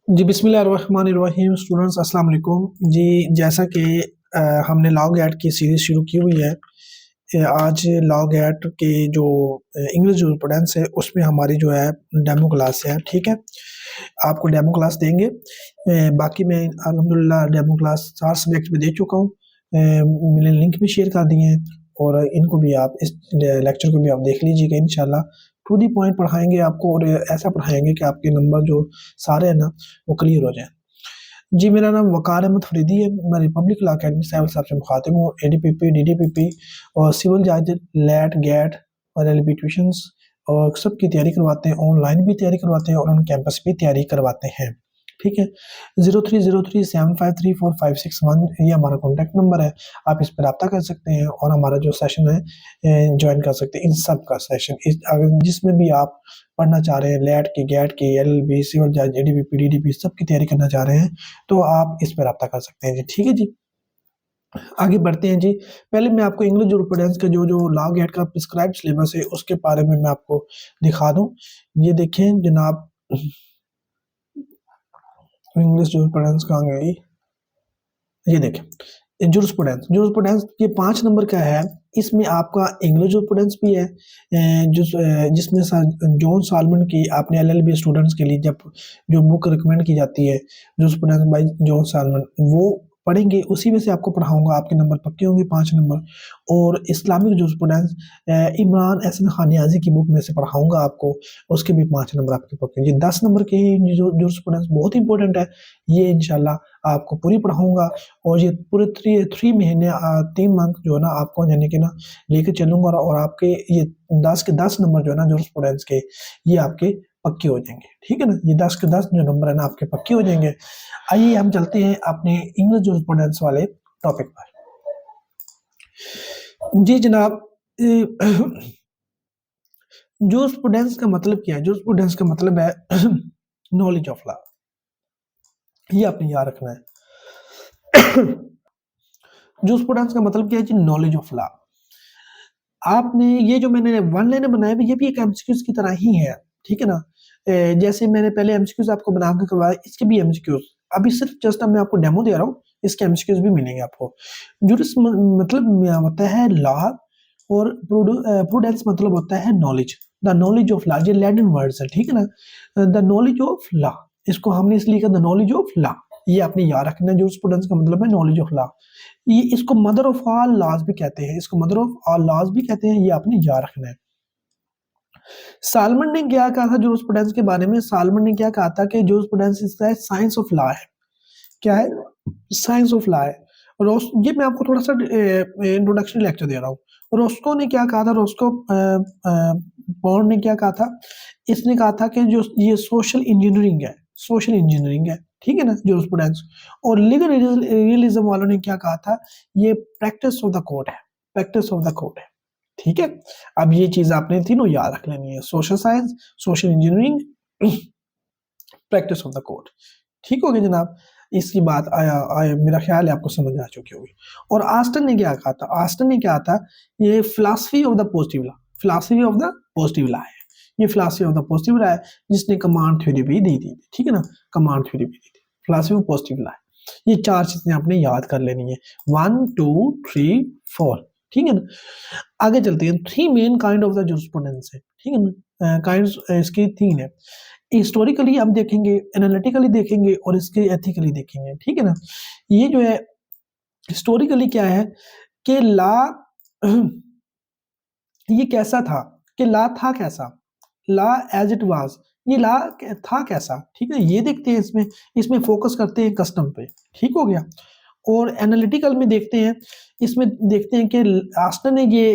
जी, बिस्मिल्लाहिर्रहमानिर्रहीम। स्टूडेंट्स अस्सलाम वालेकुम। जी, जैसा कि हमने लॉग एट की सीरीज़ शुरू की हुई है। आज लॉग एट के जो इंग्लिश जूरिस्प्रूडेंस है उसमें हमारी जो है डेमो क्लास है, ठीक है? आपको डेमो क्लास देंगे। बाकी मैं अल्हम्दुलिल्लाह डेमो क्लास 4 सब्जेक्ट में दे चुका हूँ। मैंने लिंक भी शेयर कर दिए हैं और इनको भी आप इस लेक्चर को भी आप देख लीजिएगा इंशाल्लाह। टू द पॉइंट पढ़ाएँगे आपको और ऐसा पढ़ाएँगे कि आपके नंबर जो सारे हैं ना वो क्लियर हो जाएँ। जी, मेरा नाम वक़ार अहमद फ़रीदी है। मैं रिपब्लिक लॉ अकेडमी साहिब साहब से मुख़ातिब हूँ। एडीपीपी, डीडीपीपी और सिविल जज, लैट, गेट और एलएलबी ट्यूशन्स और सबकी तैयारी करवाते हैं। ऑनलाइन भी तैयारी करवाते हैं और ऑन कैंपस भी तैयारी करवाते हैं। ठीक है? 0303753456 ये हमारा कॉन्टैक्ट नंबर है। आप इस पे राब्ता कर सकते हैं और हमारा जो सेशन है जॉइन कर सकते हैं। इन सब का सेशन इस अगर जिसमें भी आप पढ़ना चाह रहे हैं, लैट की, गेट की, एलएलबी, सिविल जज, एडीपीपी, डीडीपी सबकी तैयारी करना चाह रहे हैं, तो आप इस पे राब्ता कर सकते हैं जी। ठीक है जी? आगे बढ़ते हैं जी। पहले मैं आपको इंग्लिश जूरिस्प्रूडेंस का जो लॉ गेट का प्रिस्क्राइब्ड सिलेबस है, उसके बारे में मैं आपको दिखा दूँ। ये देखें जनाब, इंग्लिश जूरिस्प्रूडेंस कहाँ गई? ये देखें, जूरिस्प्रूडेंस जूरिस्प्रूडेंस ये 5 नंबर का है। इसमें आपका इंग्लिश जूरिस्प्रूडेंस भी है, जिसमें जॉन साल्मन की आपने एलएलबी स्टूडेंट्स के लिए जब जो बुक रिकमेंड की जाती है, जूरिस्प्रूडेंस बाय जॉन साल्मन, वो पढ़ेंगे। उसी में से आपको पढ़ाऊँगा, आपके नंबर पक्के होंगे 5 नंबर। और इस्लामिक जूरिस्प्रूडेंस इमरान एहसन खान नियाज़ी की बुक में से पढ़ाऊँगा आपको, उसके भी 5 नंबर आपके पक्के। ये 10 नंबर के जो जूरिस्प्रूडेंस बहुत इंपॉर्टेंट है, ये इंशाल्लाह आपको पूरी पढ़ाऊँगा। और ये पूरे 3 महीने 3 मंथ जो है ना आपको यानी कि ना लेके चलूँगा और आपके ये 10 के 10 नंबर जो है ना जूरिस्प्रूडेंस के, ये आपके पक्के हो जाएँगे। ठीक है ना? ये 10 के 10 जो नंबर है ना आपके पक्के हो जाएँगे। आइए हम चलते हैं अपने इंग्लिश जूरिस्प्रूडेंस वाले टॉपिक पर। जी जनाब, जूरिस्प्रूडेंस का मतलब क्या है? जूरिस्प्रूडेंस का मतलब है नॉलेज ऑफ लॉ। ये आपने याद रखना है। जूरिस्प्रूडेंस का मतलब क्या है जी? Knowledge of law. आपने ये जो मैंने वन लाइनर बनाया है, ये भी एक एमसीक्यूज़ की तरह ही है, ठीक है ना? जैसे मैंने पहले एमसीक्यूज़ आपको बना के करवाया, इसके भी एमसीक्यूज़ अभी सिर्फ जस्ट अब मैं आपको डेमो दे रहा हूँ, इसके एमसीक्यूज़ भी मिलेंगे आपको। जुरिस म मतलब क्या होता है लॉ और प्रूडेंस मतलब होता है knowledge. The knowledge of law, ये लैटिन वर्ड्स है, ठीक है ना? द नॉलेज ऑफ लॉ, इसको हमने इसलिए कहा द नॉलेज ऑफ लॉ। ये आपने याद रखना है, जूरिस्प्रूडेंस का मतलब है नॉलेज ऑफ लॉ। ये इसको मदर ऑफ ऑल लॉज भी कहते हैं, इसको मदर ऑफ ऑल लॉज भी कहते हैं, ये आपने याद रखना है। सालमन ने क्या कहा था जूरिस्प्रूडेंस के बारे में? सालमन ने क्या कहा था कि jurisprudence is the science of law है। क्या है? साइंस ऑफ लॉ है। ये मैं आपको थोड़ा-सा इंट्रोडक्शन लेक्चर दे रहा हूँ। रोस्को ने क्या कहा था? रोस्को बॉर्न ने क्या कहा था? इसने कहा था कि जो ये सोशल इंजीनियरिंग है, सोशल इंजीनियरिंग है, ठीक है ना? जूरिस्प्रूडेंस। और लीगल रियलिज्म वालों ने क्या कहा था? ये प्रैक्टिस ऑफ द कोर्ट है, प्रैक्टिस ऑफ द कोर्ट है, ठीक है? अब ये चीज़ आपने तीनों याद रख लेनी है, social science, social engineering, practice of the court. ठीक हो गया जनाब? इसकी बात मेरा ख्याल है आपको समझ आ चुकी होगी। और ऑस्टन ने क्या कहा था? ऑस्टन ने क्या था? ये philosophy of the positive law, philosophy of the positive law है। ये philosophy of the positive law है, जिसने कमांड थ्योरी भी दी थी, ठीक है ना? कमांड थ्योरी भी दी थी। फिलॉसफी ऑफ पॉजिटिव लॉ है। ये 4 चीज़ें आपने याद कर लेनी है। 1, 2, 3, 4, ठीक है ना? आगे चलते हैं। 3 main kind of the jurisprudence है, ठीक है ना? काइंड्स इसकी 3 है। हिस्टोरिकली हम देखेंगे, एनालिटिकली देखेंगे और इसके एथिकली देखेंगे, ठीक है ना? ये जो है हिस्टोरिकली क्या है कि लॉ ये कैसा था, कि लॉ था कैसा? लॉ एज़ इट वाज़, ये लॉ था कैसा? ठीक है? ये देखते हैं इसमें, इसमें फोकस करते हैं कस्टम पे, ठीक हो गया? और एनालिटिकल में देखते हैं, इसमें देखते हैं कि ऑस्टन ने ये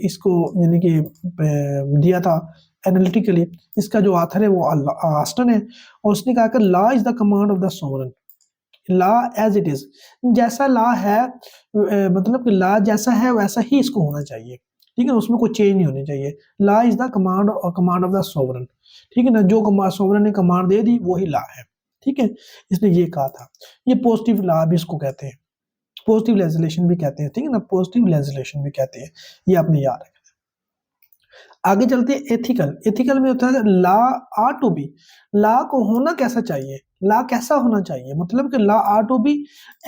इसको यानी कि दिया था एनालिटिकली। इसका जो ऑथर है वो ऑस्टन है और उसने कहा कि law is the command of the sovereign. Law as it is, जैसा लॉ है मतलब कि लॉ जैसा है वैसा ही इसको होना चाहिए, ठीक है? उसमें कोई चेंज नहीं होनी चाहिए। Law is the command of the sovereign, ठीक है ना? जो सोवरेन ने कमांड दे दी वो ही लॉ है, ठीक है? इसने ये कहा था। ये पॉजिटिव लॉ भी इसको कहते हैं, पॉजिटिव लेजिस्लेशन भी कहते हैं, ठीक है ना? पॉजिटिव लेजिस्लेशन भी कहते हैं, ये आपने याद रखना है। आगे चलते हैं एथिकल। एथिकल में होता है law are to be, law को होना कैसा चाहिए, लॉ कैसा होना चाहिए, मतलब कि law are to be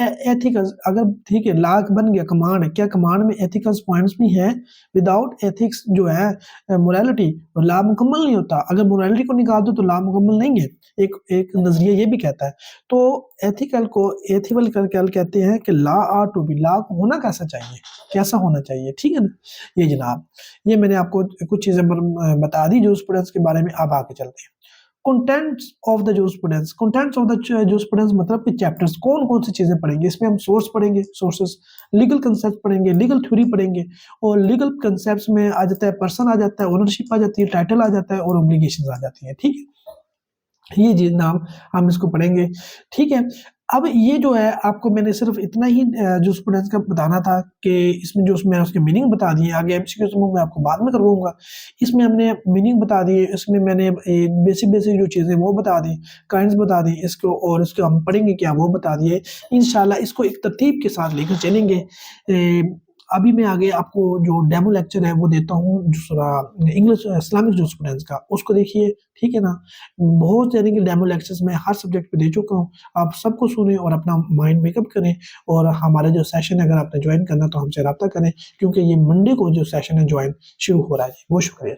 ethical. अगर ठीक है लॉ बन गया, कमांड है, क्या कमांड में एथिकल्स पॉइंट्स भी हैं? विदाउट एथिक्स जो है मोरालिटी, लॉ मुकम्मल नहीं होता। अगर मोरालिटी को निकाल दो तो लॉ मुकम्मल नहीं है, एक एक नजरिया ये भी कहता है। तो एथिकल को एथिकल कहते हैं कि law are to be, law को होना कैसा चाहिए, कैसा होना चाहिए, ठीक है ना। ये जनाब, ये मैंने आपको कुछ चीजें बता दी जूरिस्प्रूडेंस के बारे में। अब आगे चलते हैं contents of the jurisprudence. Contents of the jurisprudence मतलब कि चैप्टर्स कौन कौन सी चीजें पढ़ेंगे इसमें। हम सोर्स पढ़ेंगे, सोर्सेस, लीगल कंसेप्ट पढ़ेंगे, लीगल थ्योरी पढ़ेंगे, और लीगल कंसेप्ट्स में आ जाता है पर्सन, आ जाता है ओनरशिप, आ जाती है टाइटल, आ जाता है और ऑब्लिगेशंस आ जाती है, ठीक है। ये जी नाम हम इसको पढ़ेंगे, ठीक है। अब ये जो है आपको मैंने सिर्फ इतना ही जूरिस्प्रूडेंस का बताना था कि इसमें जो मैं उसके मीनिंग बता दिए। आगे एमसीक्यू मैं आपको बाद में करवाऊंगा। इसमें हमने मीनिंग बता दिए, इसमें मैंने बेसिक बेसिक जो चीज़ें वो बता दी, काइंड्स बता दी इसको, और इसको हम पढ़ेंगे क्या वो बता दिए। इंशाल्लाह इसको एक तरतीब के साथ लेकर चलेंगे। अभी मैं आगे आपको जो डेमो लेक्चर है वो देता हूँ दूसरा इंग्लिश इस्लामिक जूरिस्प्रूडेंस का, उसको देखिए, ठीक है ना। बहुत यानी कि डेमो लेक्चर्स मैं हर सब्जेक्ट पे दे चुका हूँ। आप सबको सुने और अपना माइंड मेकअप करें, और हमारे जो सेशन है अगर आपने ज्वाइन करना तो हमसे रब्ता करें, क्योंकि ये मंडे को जो सेशन है ज्वाइन शुरू हो रहा है। बहुत शुक्रिया।